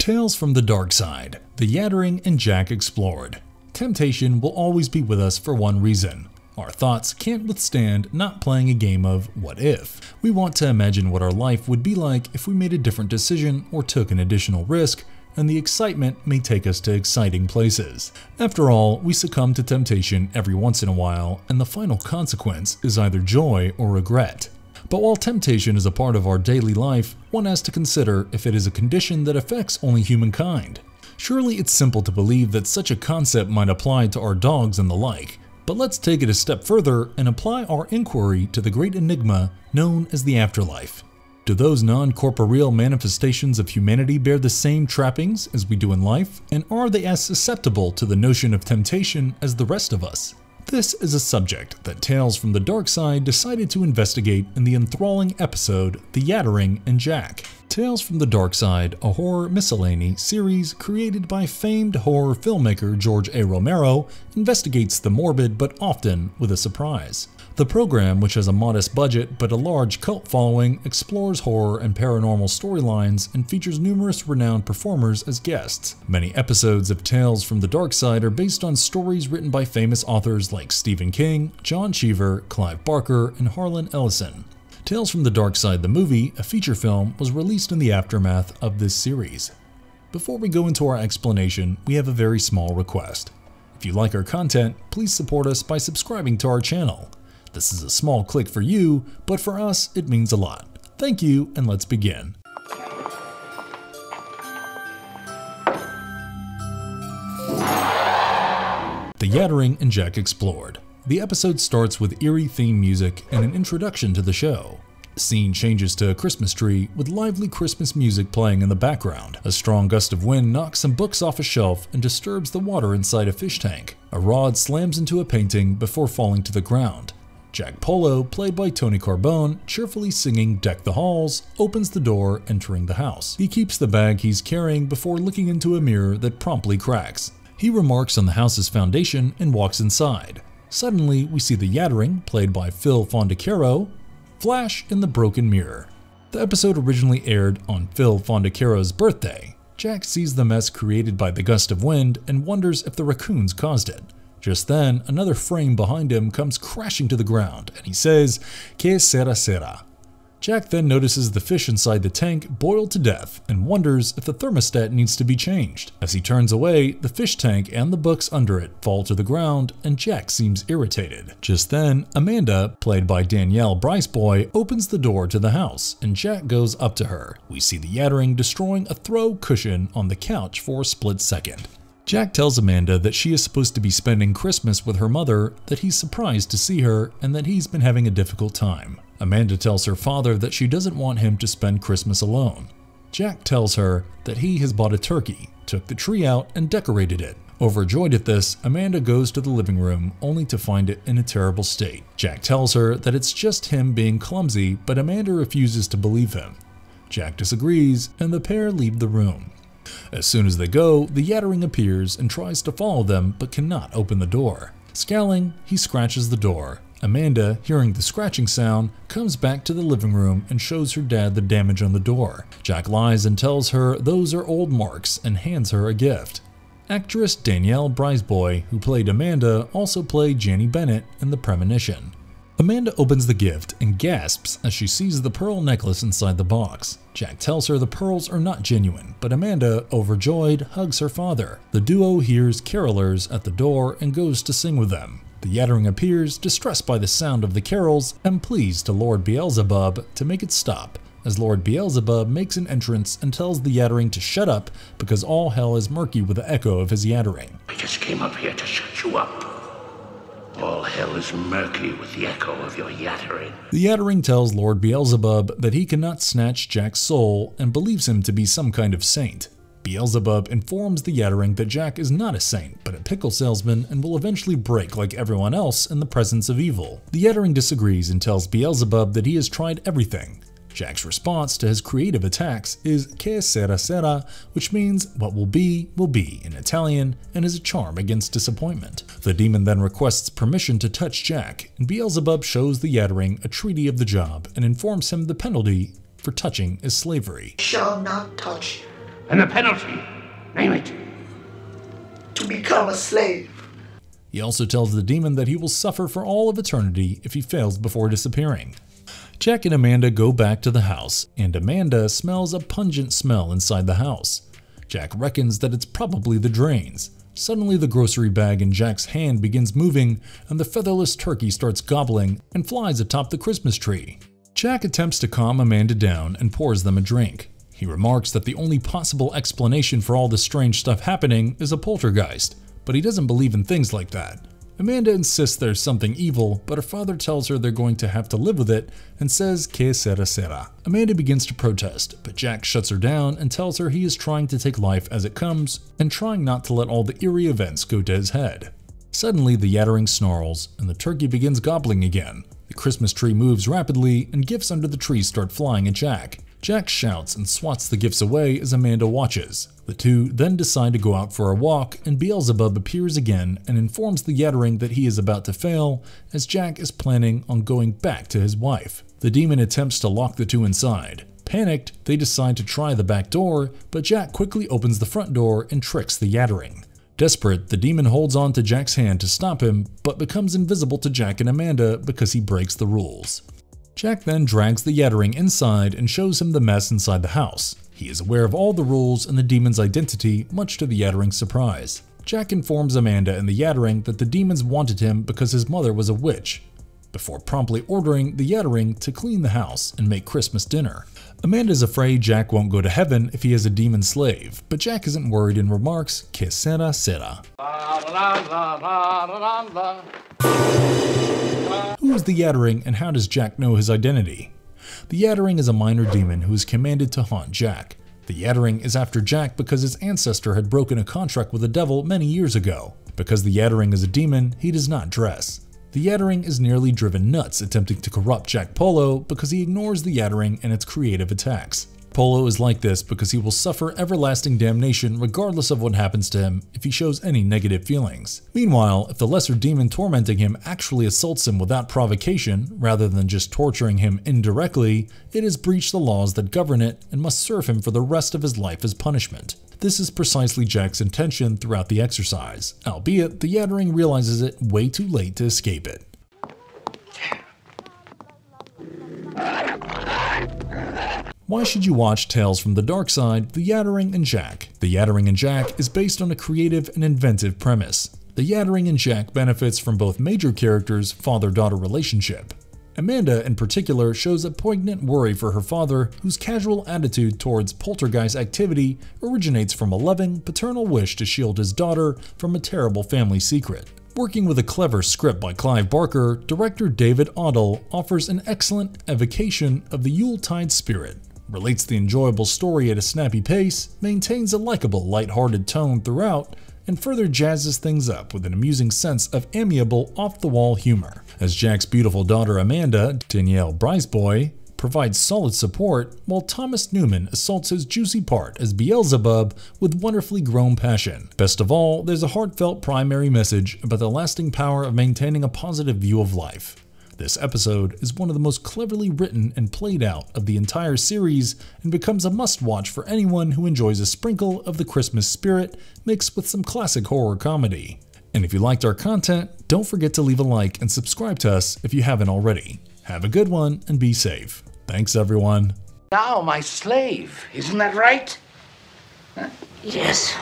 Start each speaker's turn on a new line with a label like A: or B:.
A: Tales from the Darkside, the Yattering and Jack explored. Temptation will always be with us for one reason. Our thoughts can't withstand not playing a game of what if. We want to imagine what our life would be like if we made a different decision or took an additional risk, and the excitement may take us to exciting places. After all, we succumb to temptation every once in a while, and the final consequence is either joy or regret. But while temptation is a part of our daily life, one has to consider if it is a condition that affects only humankind. Surely it's simple to believe that such a concept might apply to our dogs and the like, but let's take it a step further and apply our inquiry to the great enigma known as the afterlife. Do those non-corporeal manifestations of humanity bear the same trappings as we do in life, and are they as susceptible to the notion of temptation as the rest of us? This is a subject that Tales from the Darkside decided to investigate in the enthralling episode The Yattering and Jack. Tales from the Darkside, a horror miscellany series created by famed horror filmmaker George A. Romero, investigates the morbid but often with a surprise. The program, which has a modest budget but a large cult following, explores horror and paranormal storylines and features numerous renowned performers as guests. Many episodes of Tales from the Darkside are based on stories written by famous authors like Stephen King, John Cheever, Clive Barker, and Harlan Ellison. Tales from the Darkside the movie, a feature film, was released in the aftermath of this series. Before we go into our explanation, we have a very small request. If you like our content, please support us by subscribing to our channel. This is a small click for you, but for us, it means a lot. Thank you, and let's begin. The Yattering and Jack explored. The episode starts with eerie theme music and an introduction to the show. The scene changes to a Christmas tree with lively Christmas music playing in the background. A strong gust of wind knocks some books off a shelf and disturbs the water inside a fish tank. A rod slams into a painting before falling to the ground. Jack Polo, played by Tony Carbone, cheerfully singing Deck the Halls, opens the door, entering the house. He keeps the bag he's carrying before looking into a mirror that promptly cracks. He remarks on the house's foundation and walks inside. Suddenly, we see the Yattering, played by Phil Fondacaro, flash in the broken mirror. The episode originally aired on Phil Fondacaro's birthday. Jack sees the mess created by the gust of wind and wonders if the raccoons caused it. Just then, another frame behind him comes crashing to the ground, and he says, "Que sera sera." Jack then notices the fish inside the tank boiled to death and wonders if the thermostat needs to be changed. As he turns away, the fish tank and the books under it fall to the ground, and Jack seems irritated. Just then, Amanda, played by Danielle Briceboy, opens the door to the house, and Jack goes up to her. We see the Yattering destroying a throw cushion on the couch for a split second. Jack tells Amanda that she is supposed to be spending Christmas with her mother, that he's surprised to see her, and that he's been having a difficult time. Amanda tells her father that she doesn't want him to spend Christmas alone. Jack tells her that he has bought a turkey, took the tree out, and decorated it. Overjoyed at this, Amanda goes to the living room, only to find it in a terrible state. Jack tells her that it's just him being clumsy, but Amanda refuses to believe him. Jack disagrees, and the pair leave the room. As soon as they go, the Yattering appears and tries to follow them but cannot open the door. Scowling, he scratches the door. Amanda, hearing the scratching sound, comes back to the living room and shows her dad the damage on the door. Jack lies and tells her those are old marks and hands her a gift. Actress Danielle Briceboy, who played Amanda, also played Janny Bennett in The Premonition. Amanda opens the gift and gasps as she sees the pearl necklace inside the box. Jack tells her the pearls are not genuine, but Amanda, overjoyed, hugs her father. The duo hears carolers at the door and goes to sing with them. The Yattering appears, distressed by the sound of the carols, and pleads to Lord Beelzebub to make it stop, as Lord Beelzebub makes an entrance and tells the Yattering to shut up because all hell is murky with the echo of his Yattering.
B: I just came up here to shut you up. All hell is murky with the echo of your Yattering.
A: The Yattering tells Lord Beelzebub that he cannot snatch Jack's soul and believes him to be some kind of saint. Beelzebub informs the Yattering that Jack is not a saint, but a pickle salesman and will eventually break like everyone else in the presence of evil. The Yattering disagrees and tells Beelzebub that he has tried everything. Jack's response to his creative attacks is "Que sera sera," which means what will be in Italian, and is a charm against disappointment. The demon then requests permission to touch Jack, and Beelzebub shows the Yattering a treaty of the job and informs him the penalty for touching is slavery.
B: Shall not touch And the penalty? Name it.
C: To become a slave.
A: He also tells the demon that he will suffer for all of eternity if he fails before disappearing. Jack and Amanda go back to the house, and Amanda smells a pungent smell inside the house. Jack reckons that it's probably the drains. Suddenly the grocery bag in Jack's hand begins moving, and the featherless turkey starts gobbling and flies atop the Christmas tree. Jack attempts to calm Amanda down and pours them a drink. He remarks that the only possible explanation for all the strange stuff happening is a poltergeist, but he doesn't believe in things like that. Amanda insists there's something evil, but her father tells her they're going to have to live with it and says que sera sera. Amanda begins to protest, but Jack shuts her down and tells her he is trying to take life as it comes and trying not to let all the eerie events go to his head. Suddenly the Yattering snarls and the turkey begins gobbling again. The Christmas tree moves rapidly and gifts under the tree start flying at Jack. Jack shouts and swats the gifts away as Amanda watches. The two then decide to go out for a walk, and Beelzebub appears again and informs the Yattering that he is about to fail, as Jack is planning on going back to his wife. The demon attempts to lock the two inside. Panicked, they decide to try the back door, but Jack quickly opens the front door and tricks the Yattering. Desperate, the demon holds on to Jack's hand to stop him, but becomes invisible to Jack and Amanda because he breaks the rules. Jack then drags the Yattering inside and shows him the mess inside the house. He is aware of all the rules and the demon's identity, much to the Yattering's surprise. Jack informs Amanda and the Yattering that the demons wanted him because his mother was a witch, before promptly ordering the Yattering to clean the house and make Christmas dinner. Amanda is afraid Jack won't go to heaven if he is a demon slave, but Jack isn't worried and remarks, que sera sera. Who is the Yattering and how does Jack know his identity? The Yattering is a minor demon who is commanded to haunt Jack. The Yattering is after Jack because his ancestor had broken a contract with the devil many years ago. Because the Yattering is a demon, he does not dress. The Yattering is nearly driven nuts attempting to corrupt Jack Polo because he ignores the Yattering and its creative attacks. Polo is like this because he will suffer everlasting damnation regardless of what happens to him if he shows any negative feelings. Meanwhile, if the lesser demon tormenting him actually assaults him without provocation, rather than just torturing him indirectly, it has breached the laws that govern it and must serve him for the rest of his life as punishment. This is precisely Jack's intention throughout the exercise, albeit the Yattering realizes it way too late to escape it. Why should you watch Tales from the Darkside, The Yattering and Jack? The Yattering and Jack is based on a creative and inventive premise. The Yattering and Jack benefits from both major characters' father-daughter relationship. Amanda, in particular, shows a poignant worry for her father, whose casual attitude towards poltergeist activity originates from a loving, paternal wish to shield his daughter from a terrible family secret. Working with a clever script by Clive Barker, director David Odell offers an excellent evocation of the Yuletide spirit, relates the enjoyable story at a snappy pace, maintains a likable, light-hearted tone throughout, and further jazzes things up with an amusing sense of amiable, off-the-wall humor. As Jack's beautiful daughter Amanda, Danielle Briseboy, provides solid support, while Thomas Newman assaults his juicy part as Beelzebub with wonderfully grown passion. Best of all, there's a heartfelt primary message about the lasting power of maintaining a positive view of life. This episode is one of the most cleverly written and played out of the entire series and becomes a must-watch for anyone who enjoys a sprinkle of the Christmas spirit mixed with some classic horror comedy. And if you liked our content, don't forget to leave a like and subscribe to us if you haven't already. Have a good one and be safe. Thanks everyone.
B: Now my slave, isn't that right? Huh?
C: Yes.